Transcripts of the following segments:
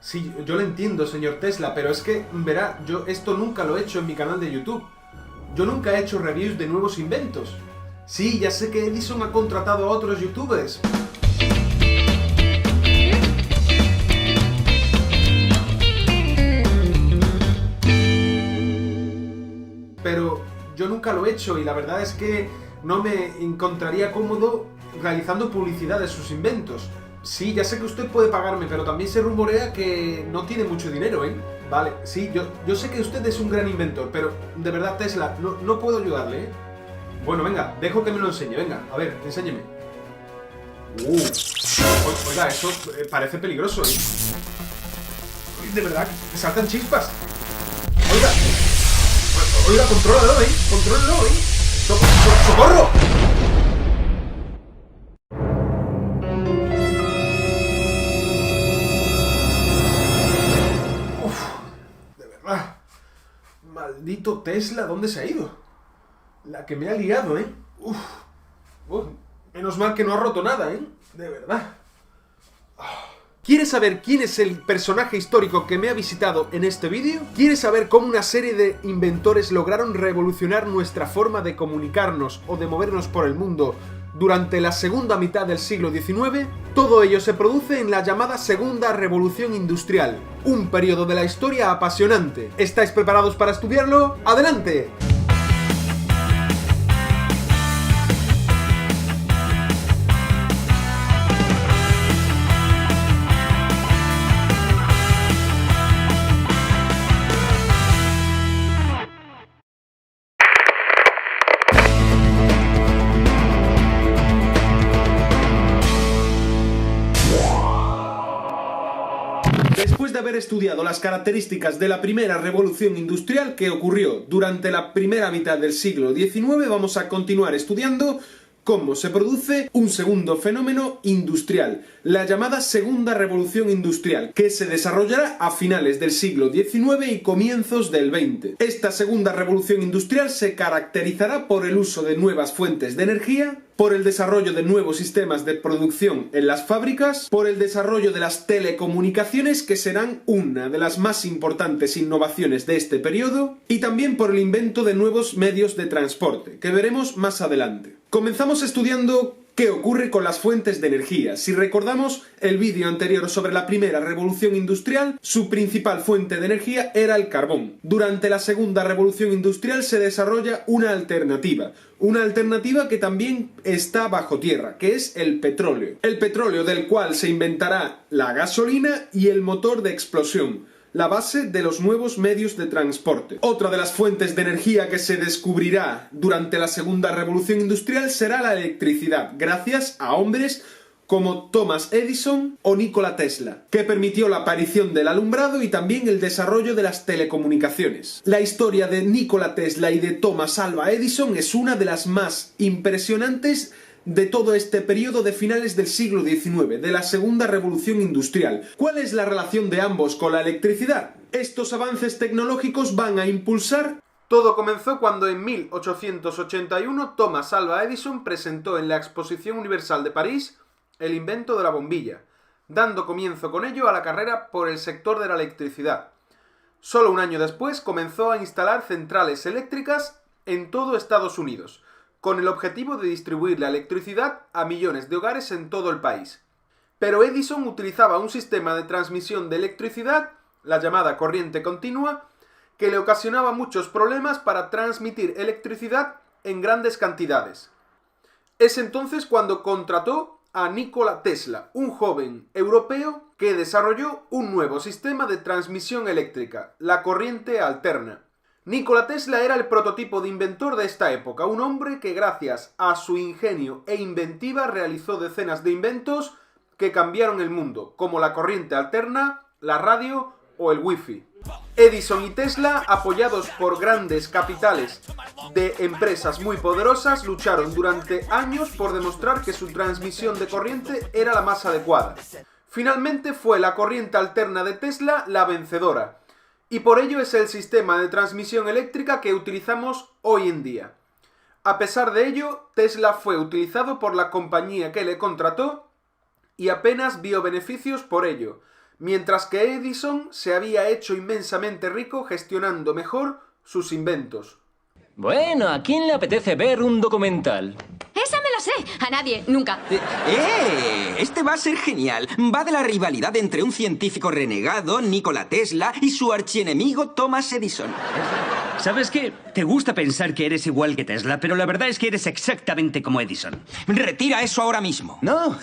Sí, yo lo entiendo, señor Tesla, pero es que, verá, yo esto nunca lo he hecho en mi canal de YouTube. Yo nunca he hecho reviews de nuevos inventos. Sí, ya sé que Edison ha contratado a otros youtubers. Pero yo nunca lo he hecho y la verdad es que no me encontraría cómodo realizando publicidad de sus inventos. Sí, ya sé que usted puede pagarme, pero también se rumorea que no tiene mucho dinero, ¿eh? Vale, sí, yo sé que usted es un gran inventor, pero de verdad, Tesla, no puedo ayudarle, ¿eh? Bueno, venga, dejo que me lo enseñe, venga, a ver, enséñeme. Oiga, eso parece peligroso, ¿eh? De verdad, me saltan chispas. Oiga, oiga, contrólalo, ¿eh? Contrólalo, ¿eh? ¡Socorro! De verdad. Maldito Tesla, ¿dónde se ha ido? La que me ha liado, ¿eh? Menos mal que no ha roto nada, ¿eh? De verdad. ¿Quieres saber quién es el personaje histórico que me ha visitado en este vídeo? ¿Quieres saber cómo una serie de inventores lograron revolucionar nuestra forma de comunicarnos o de movernos por el mundo durante la segunda mitad del siglo XIX? Todo ello se produce en la llamada Segunda Revolución Industrial, un periodo de la historia apasionante. ¿Estáis preparados para estudiarlo? ¡Adelante! Después de haber estudiado las características de la primera revolución industrial que ocurrió durante la primera mitad del siglo XIX, vamos a continuar estudiando cómo se produce un segundo fenómeno industrial, la llamada Segunda Revolución Industrial, que se desarrollará a finales del siglo XIX y comienzos del XX. Esta Segunda Revolución Industrial se caracterizará por el uso de nuevas fuentes de energía, por el desarrollo de nuevos sistemas de producción en las fábricas, por el desarrollo de las telecomunicaciones, que serán una de las más importantes innovaciones de este periodo, y también por el invento de nuevos medios de transporte, que veremos más adelante. Comenzamos estudiando qué ocurre con las fuentes de energía. Si recordamos el vídeo anterior sobre la primera revolución industrial, su principal fuente de energía era el carbón. Durante la segunda revolución industrial se desarrolla una alternativa que también está bajo tierra, que es el petróleo. El petróleo, del cual se inventará la gasolina y el motor de explosión, la base de los nuevos medios de transporte. Otra de las fuentes de energía que se descubrirá durante la segunda revolución industrial será la electricidad, gracias a hombres como Thomas Edison o Nikola Tesla, que permitió la aparición del alumbrado y también el desarrollo de las telecomunicaciones. La historia de Nikola Tesla y de Thomas Alva Edison es una de las más impresionantes de todo este periodo de finales del siglo XIX, de la Segunda Revolución Industrial. ¿Cuál es la relación de ambos con la electricidad? Estos avances tecnológicos van a impulsar... Todo comenzó cuando en 1881 Thomas Alva Edison presentó en la Exposición Universal de París el invento de la bombilla, dando comienzo con ello a la carrera por el sector de la electricidad. Solo un año después comenzó a instalar centrales eléctricas en todo Estados Unidos, con el objetivo de distribuir la electricidad a millones de hogares en todo el país. Pero Edison utilizaba un sistema de transmisión de electricidad, la llamada corriente continua, que le ocasionaba muchos problemas para transmitir electricidad en grandes cantidades. Es entonces cuando contrató a Nikola Tesla, un joven europeo que desarrolló un nuevo sistema de transmisión eléctrica, la corriente alterna. Nikola Tesla era el prototipo de inventor de esta época, un hombre que gracias a su ingenio e inventiva realizó decenas de inventos que cambiaron el mundo, como la corriente alterna, la radio o el wifi. Edison y Tesla, apoyados por grandes capitales de empresas muy poderosas, lucharon durante años por demostrar que su transmisión de corriente era la más adecuada. Finalmente fue la corriente alterna de Tesla la vencedora, y por ello es el sistema de transmisión eléctrica que utilizamos hoy en día. A pesar de ello, Tesla fue utilizado por la compañía que le contrató y apenas vio beneficios por ello, mientras que Edison se había hecho inmensamente rico gestionando mejor sus inventos. Bueno, ¿a quién le apetece ver un documental? ¡Esa me la sé! A nadie, nunca. Este va a ser genial. Va de la rivalidad entre un científico renegado, Nikola Tesla, y su archienemigo Thomas Edison. ¿Sabes qué? Te gusta pensar que eres igual que Tesla, pero la verdad es que eres exactamente como Edison. Retira eso ahora mismo. No,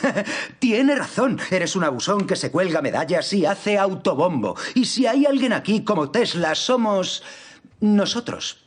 tiene razón. Eres un abusón que se cuelga medallas y hace autobombo. Y si hay alguien aquí como Tesla, somos nosotros.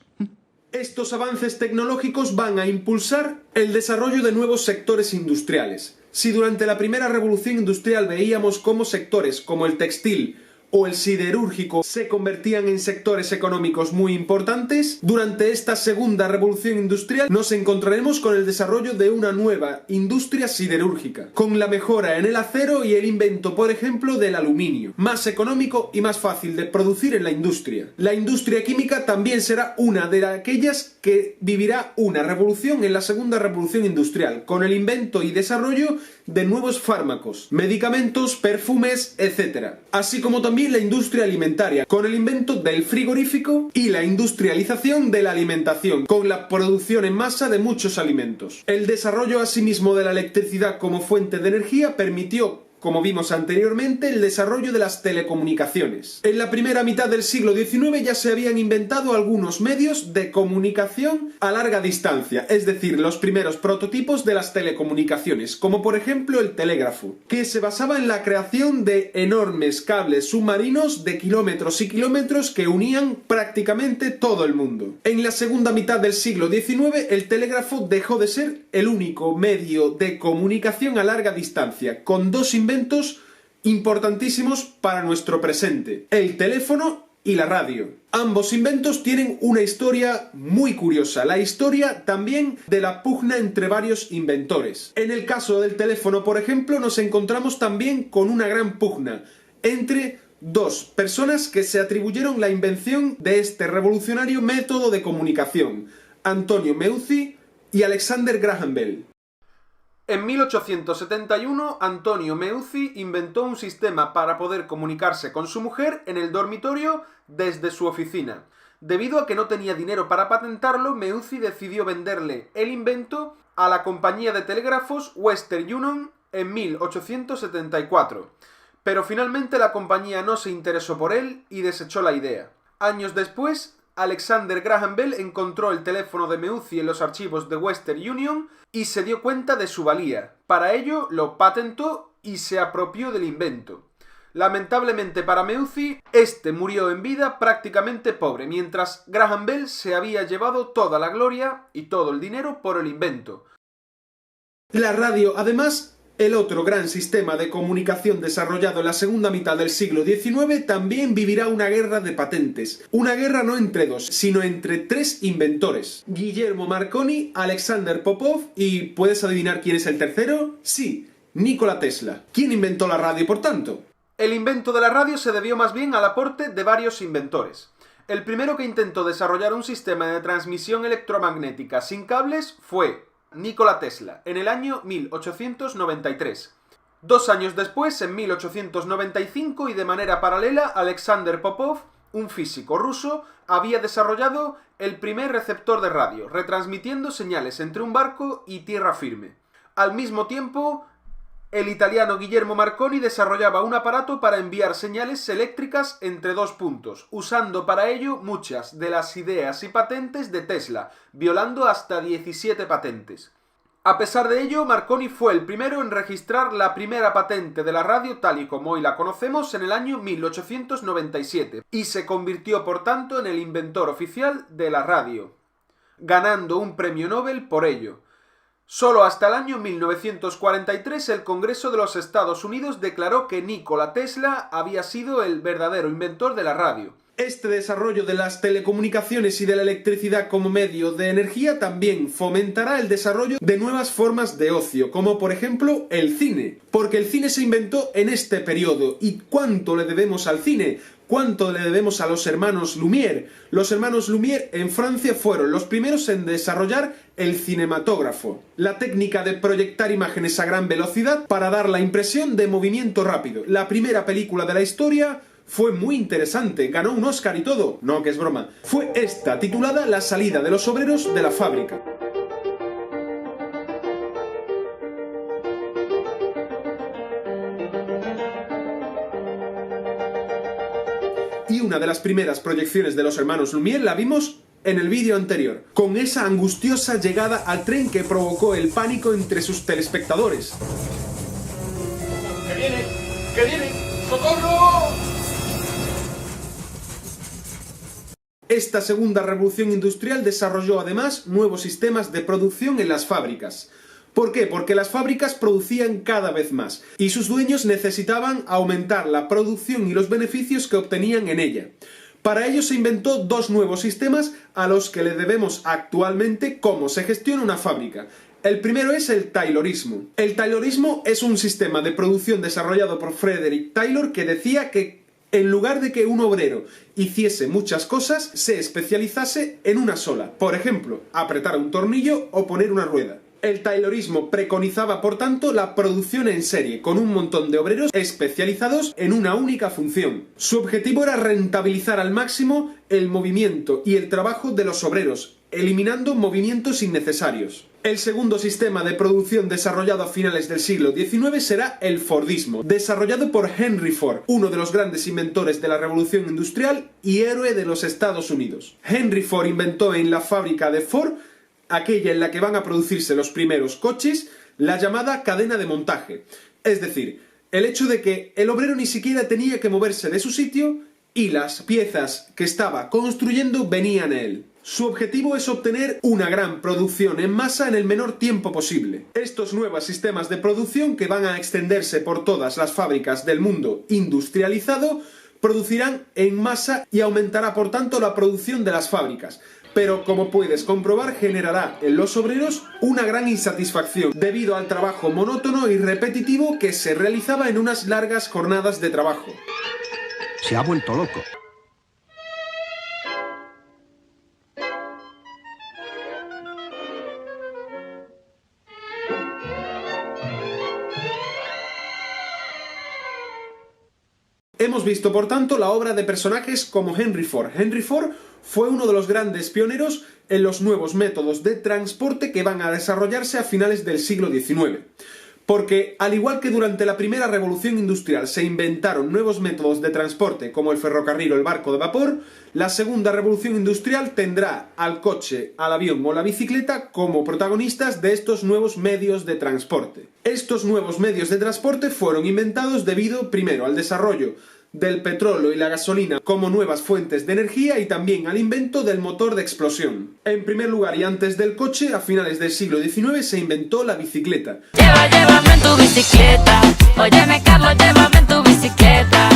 Estos avances tecnológicos van a impulsar el desarrollo de nuevos sectores industriales. Si durante la primera revolución industrial veíamos cómo sectores como el textil o el siderúrgico se convertían en sectores económicos muy importantes, durante esta segunda revolución industrial nos encontraremos con el desarrollo de una nueva industria siderúrgica, con la mejora en el acero y el invento, por ejemplo, del aluminio, más económico y más fácil de producir en la industria. La industria química también será una de aquellas que vivirá una revolución en la segunda revolución industrial, con el invento y desarrollo de nuevos fármacos, medicamentos, perfumes, etc. Así como también la industria alimentaria, con el invento del frigorífico y la industrialización de la alimentación, con la producción en masa de muchos alimentos. El desarrollo asimismo de la electricidad como fuente de energía permitió, como vimos anteriormente, el desarrollo de las telecomunicaciones. En la primera mitad del siglo XIX ya se habían inventado algunos medios de comunicación a larga distancia, es decir, los primeros prototipos de las telecomunicaciones, como por ejemplo el telégrafo, que se basaba en la creación de enormes cables submarinos de kilómetros y kilómetros que unían prácticamente todo el mundo. En la segunda mitad del siglo XIX el telégrafo dejó de ser el único medio de comunicación a larga distancia, con dos inventos importantísimos para nuestro presente: el teléfono y la radio. Ambos inventos tienen una historia muy curiosa, la historia también de la pugna entre varios inventores. En el caso del teléfono, por ejemplo, nos encontramos también con una gran pugna entre dos personas que se atribuyeron la invención de este revolucionario método de comunicación: Antonio Meucci y Alexander Graham Bell. En 1871, Antonio Meucci inventó un sistema para poder comunicarse con su mujer en el dormitorio desde su oficina. Debido a que no tenía dinero para patentarlo, Meucci decidió venderle el invento a la compañía de telégrafos Western Union en 1874. Pero finalmente la compañía no se interesó por él y desechó la idea. Años después, Alexander Graham Bell encontró el teléfono de Meucci en los archivos de Western Union y se dio cuenta de su valía. Para ello lo patentó y se apropió del invento. Lamentablemente para Meucci, este murió en vida prácticamente pobre, mientras Graham Bell se había llevado toda la gloria y todo el dinero por el invento. La radio, además, el otro gran sistema de comunicación desarrollado en la segunda mitad del siglo XIX, también vivirá una guerra de patentes. Una guerra no entre dos, sino entre tres inventores: Guillermo Marconi, Alexander Popov y... ¿puedes adivinar quién es el tercero? Sí, Nikola Tesla. ¿Quién inventó la radio, por tanto? El invento de la radio se debió más bien al aporte de varios inventores. El primero que intentó desarrollar un sistema de transmisión electromagnética sin cables fue Nikola Tesla, en el año 1893. 2 años después, en 1895, y de manera paralela, Alexander Popov, un físico ruso, había desarrollado el primer receptor de radio, retransmitiendo señales entre un barco y tierra firme. Al mismo tiempo, el italiano Guillermo Marconi desarrollaba un aparato para enviar señales eléctricas entre dos puntos, usando para ello muchas de las ideas y patentes de Tesla, violando hasta 17 patentes. A pesar de ello, Marconi fue el primero en registrar la primera patente de la radio tal y como hoy la conocemos en el año 1897, y se convirtió por tanto en el inventor oficial de la radio, ganando un premio Nobel por ello. Solo hasta el año 1943 el Congreso de los Estados Unidos declaró que Nikola Tesla había sido el verdadero inventor de la radio. Este desarrollo de las telecomunicaciones y de la electricidad como medio de energía también fomentará el desarrollo de nuevas formas de ocio, como por ejemplo el cine, porque el cine se inventó en este periodo. ¿Y cuánto le debemos al cine? ¿Cuánto le debemos a los hermanos Lumière? Los hermanos Lumière en Francia fueron los primeros en desarrollar el cinematógrafo, la técnica de proyectar imágenes a gran velocidad para dar la impresión de movimiento rápido. La primera película de la historia fue muy interesante, ganó un Oscar y todo. No, que es broma. Fue esta, titulada La salida de los obreros de la fábrica. Y una de las primeras proyecciones de los hermanos Lumière la vimos en el vídeo anterior, con esa angustiosa llegada al tren que provocó el pánico entre sus telespectadores. ¡Que viene! ¡Que viene! ¡Socorro! Esta segunda revolución industrial desarrolló además nuevos sistemas de producción en las fábricas. ¿Por qué? Porque las fábricas producían cada vez más y sus dueños necesitaban aumentar la producción y los beneficios que obtenían en ella. Para ello se inventó dos nuevos sistemas a los que le debemos actualmente cómo se gestiona una fábrica. El primero es el Taylorismo. El Taylorismo es un sistema de producción desarrollado por Frederick Taylor que decía que en lugar de que un obrero hiciese muchas cosas, se especializase en una sola. Por ejemplo, apretar un tornillo o poner una rueda. El Taylorismo preconizaba, por tanto, la producción en serie, con un montón de obreros especializados en una única función. Su objetivo era rentabilizar al máximo el movimiento y el trabajo de los obreros, eliminando movimientos innecesarios. El segundo sistema de producción desarrollado a finales del siglo XIX será el Fordismo, desarrollado por Henry Ford, uno de los grandes inventores de la Revolución Industrial y héroe de los Estados Unidos. Henry Ford inventó en la fábrica de Ford, aquella en la que van a producirse los primeros coches, la llamada cadena de montaje. Es decir, el hecho de que el obrero ni siquiera tenía que moverse de su sitio y las piezas que estaba construyendo venían a él. Su objetivo es obtener una gran producción en masa en el menor tiempo posible. Estos nuevos sistemas de producción, que van a extenderse por todas las fábricas del mundo industrializado, producirán en masa y aumentará por tanto la producción de las fábricas. Pero como puedes comprobar, generará en los obreros una gran insatisfacción debido al trabajo monótono y repetitivo que se realizaba en unas largas jornadas de trabajo. Se ha vuelto loco. Hemos visto, por tanto, la obra de personajes como Henry Ford. Henry Ford fue uno de los grandes pioneros en los nuevos métodos de transporte que van a desarrollarse a finales del siglo XIX. Porque, al igual que durante la primera revolución industrial se inventaron nuevos métodos de transporte como el ferrocarril o el barco de vapor, la segunda revolución industrial tendrá al coche, al avión o la bicicleta como protagonistas de estos nuevos medios de transporte. Estos nuevos medios de transporte fueron inventados debido, primero, al desarrollo del petróleo y la gasolina como nuevas fuentes de energía y también al invento del motor de explosión. En primer lugar y antes del coche, a finales del siglo XIX se inventó la bicicleta. Llévame en tu bicicleta. Óyeme, Carlos, llévame en tu bicicleta.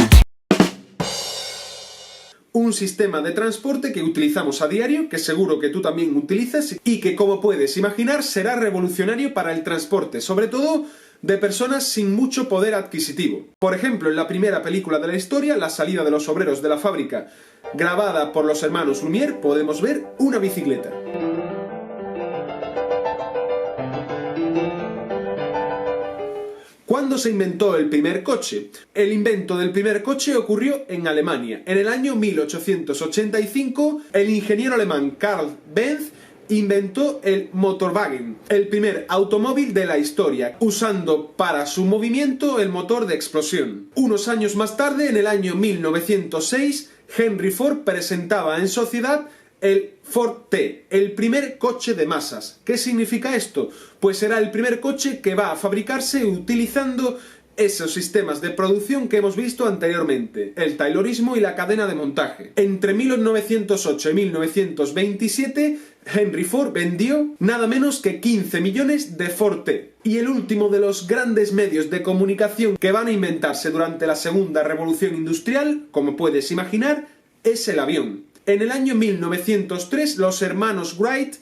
Un sistema de transporte que utilizamos a diario, que seguro que tú también utilizas y que, como puedes imaginar, será revolucionario para el transporte, sobre todo de personas sin mucho poder adquisitivo. Por ejemplo, en la primera película de la historia, La salida de los obreros de la fábrica, grabada por los hermanos Lumière, podemos ver una bicicleta. ¿Cuándo se inventó el primer coche? El invento del primer coche ocurrió en Alemania. En el año 1885, el ingeniero alemán Karl Benz inventó el Motorwagen, el primer automóvil de la historia, usando para su movimiento el motor de explosión. Unos años más tarde, en el año 1906, Henry Ford presentaba en sociedad el Ford T, el primer coche de masas. ¿Qué significa esto? Pues será el primer coche que va a fabricarse utilizando esos sistemas de producción que hemos visto anteriormente, el Taylorismo y la cadena de montaje. Entre 1908 y 1927, Henry Ford vendió nada menos que 15 millones de Ford T. Y el último de los grandes medios de comunicación que van a inventarse durante la segunda revolución industrial, como puedes imaginar, es el avión. En el año 1903 los hermanos Wright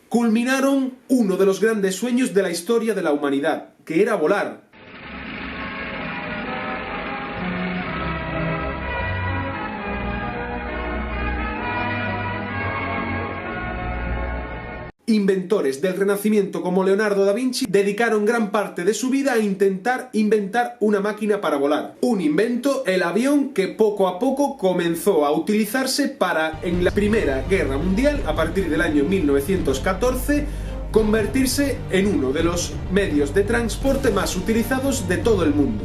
culminaron uno de los grandes sueños de la historia de la humanidad, que era volar. Inventores del Renacimiento como Leonardo da Vinci dedicaron gran parte de su vida a intentar inventar una máquina para volar. Un invento, el avión, que poco a poco comenzó a utilizarse para, en la Primera Guerra Mundial, a partir del año 1914, convertirse en uno de los medios de transporte más utilizados de todo el mundo.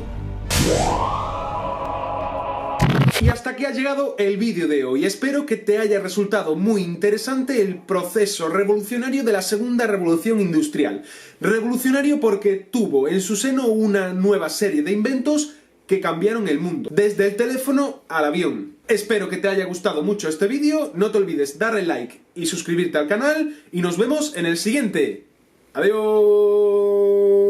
Y hasta aquí ha llegado el vídeo de hoy. Espero que te haya resultado muy interesante el proceso revolucionario de la segunda revolución industrial. Revolucionario porque tuvo en su seno una nueva serie de inventos que cambiaron el mundo, desde el teléfono al avión. Espero que te haya gustado mucho este vídeo, no te olvides darle like y suscribirte al canal, y nos vemos en el siguiente. ¡Adiós!